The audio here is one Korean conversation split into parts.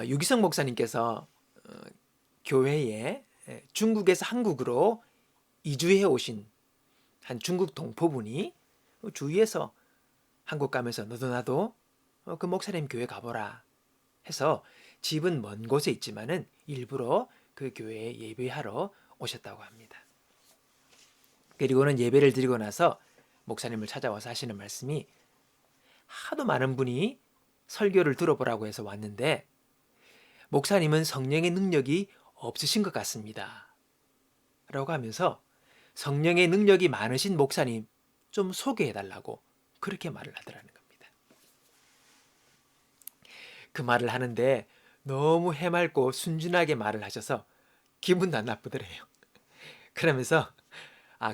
유기성 목사님께서 교회에 중국에서 한국으로 이주해 오신 한 중국 동포분이 주위에서 한국 가면서 너도 나도 그 목사님 교회 가보라 해서 집은 먼 곳에 있지만은 일부러 그 교회에 예배하러 오셨다고 합니다. 그리고는 예배를 드리고 나서 목사님을 찾아와서 하시는 말씀이 하도 많은 분이 설교를 들어보라고 해서 왔는데 목사님은 성령의 능력이 없으신 것 같습니다. 라고 하면서 성령의 능력이 많으신 목사님 좀 소개해달라고 그렇게 말을 하더라는 겁니다. 그 말을 하는데 너무 해맑고 순진하게 말을 하셔서 기분도 안 나쁘더래요. 그러면서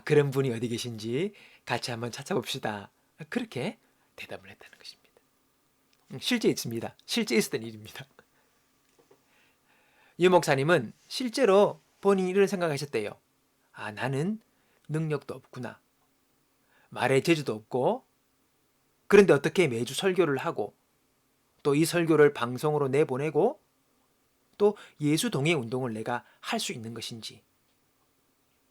그런 분이 어디 계신지 같이 한번 찾아봅시다. 그렇게 대답을 했다는 것입니다. 실제 있습니다. 실제 있었던 일입니다. 유 목사님은 실제로 본인이 이런 생각하셨대요. 나는 능력도 없구나. 말의 재주도 없고 그런데 어떻게 매주 설교를 하고 또 이 설교를 방송으로 내보내고 또 예수 동행 운동을 내가 할 수 있는 것인지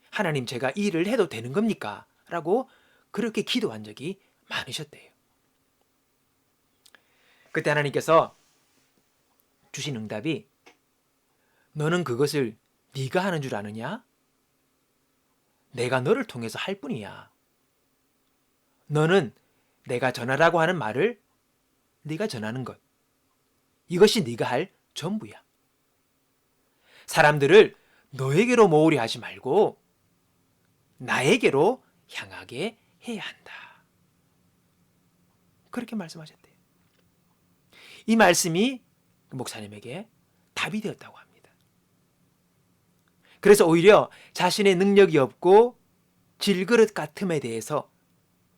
하나님 제가 이 일을 해도 되는 겁니까? 라고 그렇게 기도한 적이 많으셨대요. 그때 하나님께서 주신 응답이 너는 그것을 네가 하는 줄 아느냐? 내가 너를 통해서 할 뿐이야. 너는 내가 전하라고 하는 말을 네가 전하는 것. 이것이 네가 할 전부야. 사람들을 너에게로 모으려 하지 말고 나에게로 향하게 해야 한다. 그렇게 말씀하셨대요. 이 말씀이 목사님에게 답이 되었다고 합니다. 그래서 오히려 자신의 능력이 없고 질그릇 같음에 대해서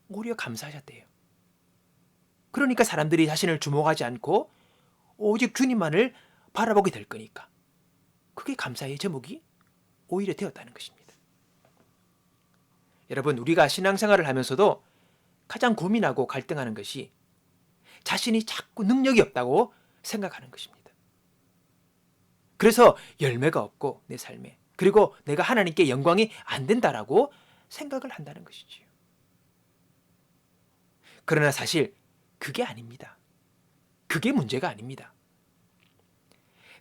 오히려 감사하셨대요. 그러니까 사람들이 자신을 주목하지 않고 오직 주님만을 바라보게 될 거니까. 그게 감사의 제목이 오히려 되었다는 것입니다. 여러분, 우리가 신앙생활을 하면서도 가장 고민하고 갈등하는 것이 자신이 자꾸 능력이 없다고 생각하는 것입니다. 그래서 열매가 없고 내 삶에 그리고 내가 하나님께 영광이 안 된다라고 생각을 한다는 것이지요. 그러나 사실 그게 아닙니다. 그게 문제가 아닙니다.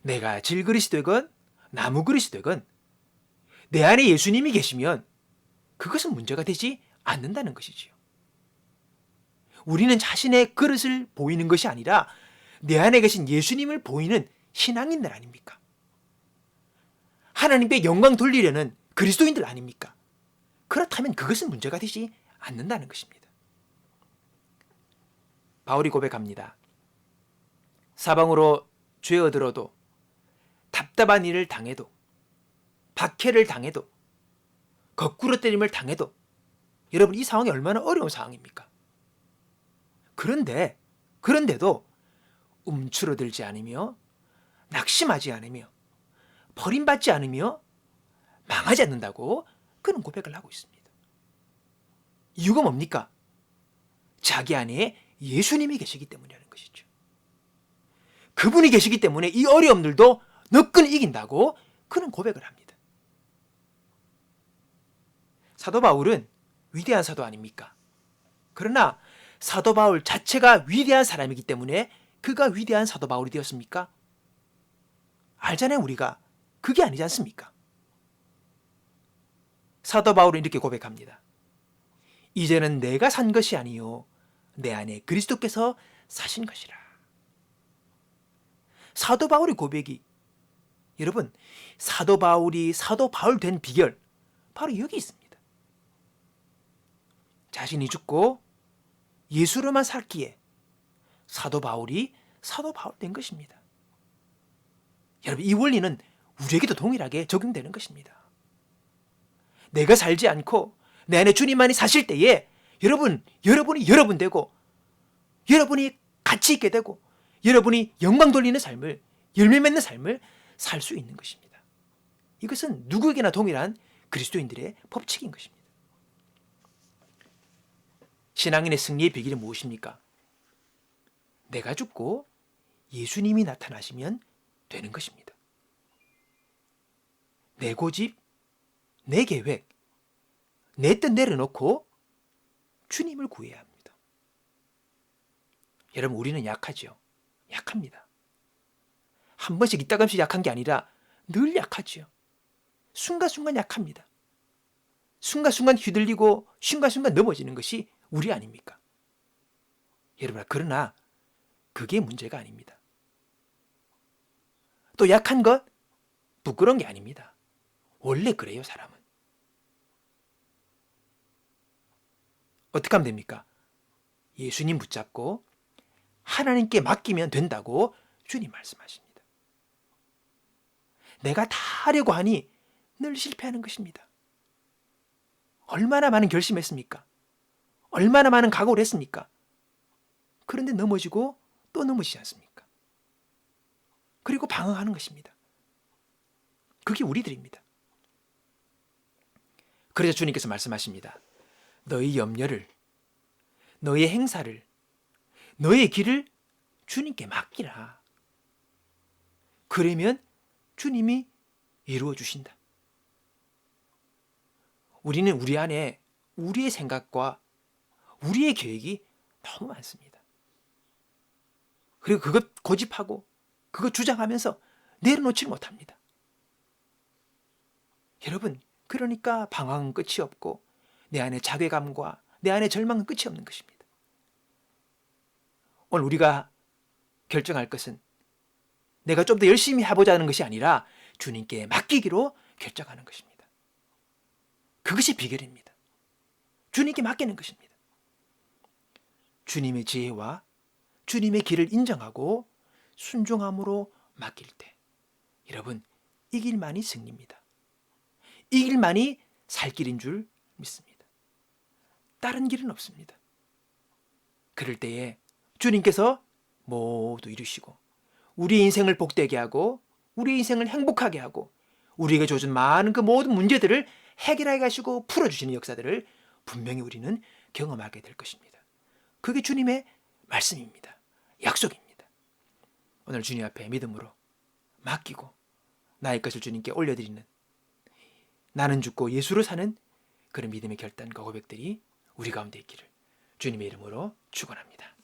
내가 질그릇이 되건 나무 그릇이 되건 내 안에 예수님이 계시면 그것은 문제가 되지 않는다는 것이지요. 우리는 자신의 그릇을 보이는 것이 아니라 내 안에 계신 예수님을 보이는 신앙인들 아닙니까? 하나님께 영광 돌리려는 그리스도인들 아닙니까? 그렇다면 그것은 문제가 되지 않는다는 것입니다. 바울이 고백합니다. 사방으로 죄어들어도 답답한 일을 당해도 박해를 당해도 거꾸로 때림을 당해도 여러분 이 상황이 얼마나 어려운 상황입니까? 그런데도 움츠러들지 않으며 낙심하지 않으며 버림받지 않으며 망하지 않는다고 그는 고백을 하고 있습니다. 이유가 뭡니까? 자기 안에 예수님이 계시기 때문이라는 것이죠. 그분이 계시기 때문에 이 어려움들도 너끈히 이긴다고 그는 고백을 합니다. 사도 바울은 위대한 사도 아닙니까? 그러나 사도 바울 자체가 위대한 사람이기 때문에 그가 위대한 사도 바울이 되었습니까? 알잖아요, 우리가. 그게 아니지 않습니까? 사도 바울은 이렇게 고백합니다. 이제는 내가 산 것이 아니요 내 안에 그리스도께서 사신 것이라. 사도 바울의 고백이 여러분 사도 바울이 사도 바울 된 비결 바로 여기 있습니다. 자신이 죽고 예수로만 살기에 사도 바울이 사도 바울 된 것입니다. 여러분 이 원리는 우리에게도 동일하게 적용되는 것입니다. 내가 살지 않고 내 안에 주님만이 사실 때에 여러분이 여러분 되고 여러분이 가치 있게 되고 여러분이 영광 돌리는 삶을 열매 맺는 삶을 살 수 있는 것입니다. 이것은 누구에게나 동일한 그리스도인들의 법칙인 것입니다. 신앙인의 승리의 비결이 무엇입니까? 내가 죽고 예수님이 나타나시면 되는 것입니다. 내 고집, 내 계획, 내 뜻 내려놓고 주님을 구해야 합니다. 여러분, 우리는 약하죠. 약합니다. 한 번씩 이따금씩 약한 게 아니라 늘 약하지요. 순간순간 약합니다. 순간순간 휘둘리고 순간순간 넘어지는 것이 우리 아닙니까? 여러분, 그러나 그게 문제가 아닙니다. 또 약한 것 부끄러운 게 아닙니다. 원래 그래요, 사람은. 어떻게 하면 됩니까? 예수님 붙잡고 하나님께 맡기면 된다고 주님 말씀하십니다. 내가 다 하려고 하니 늘 실패하는 것입니다. 얼마나 많은 결심했습니까? 얼마나 많은 각오를 했습니까? 그런데 넘어지고 또 넘어지지 않습니까? 그리고 방황하는 것입니다. 그게 우리들입니다. 그래서 주님께서 말씀하십니다. 너희 염려를, 너희의 행사를, 너희의 길을 주님께 맡기라. 그러면 주님이 이루어 주신다. 우리는 우리 안에 우리의 생각과 우리의 계획이 너무 많습니다. 그리고 그것 고집하고 그것 주장하면서 내려놓지 못합니다. 여러분, 그러니까 방황은 끝이 없고 내 안에 자괴감과 내 안에 절망은 끝이 없는 것입니다. 오늘 우리가 결정할 것은 내가 좀 더 열심히 해보자는 것이 아니라 주님께 맡기기로 결정하는 것입니다. 그것이 비결입니다. 주님께 맡기는 것입니다. 주님의 지혜와 주님의 길을 인정하고 순종함으로 맡길 때 여러분, 이 길만이 승리입니다. 이 길만이 살 길인 줄 믿습니다. 다른 길은 없습니다. 그럴 때에 주님께서 모두 이루시고 우리 인생을 복되게 하고 우리 인생을 행복하게 하고 우리에게 주어진 많은 그 모든 문제들을 해결해 가시고 풀어주시는 역사들을 분명히 우리는 경험하게 될 것입니다. 그게 주님의 말씀입니다. 약속입니다. 오늘 주님 앞에 믿음으로 맡기고 나의 것을 주님께 올려드리는, 나는 죽고 예수로 사는 그런 믿음의 결단과 고백들이 우리 가운데 있기를 주님의 이름으로 축원합니다.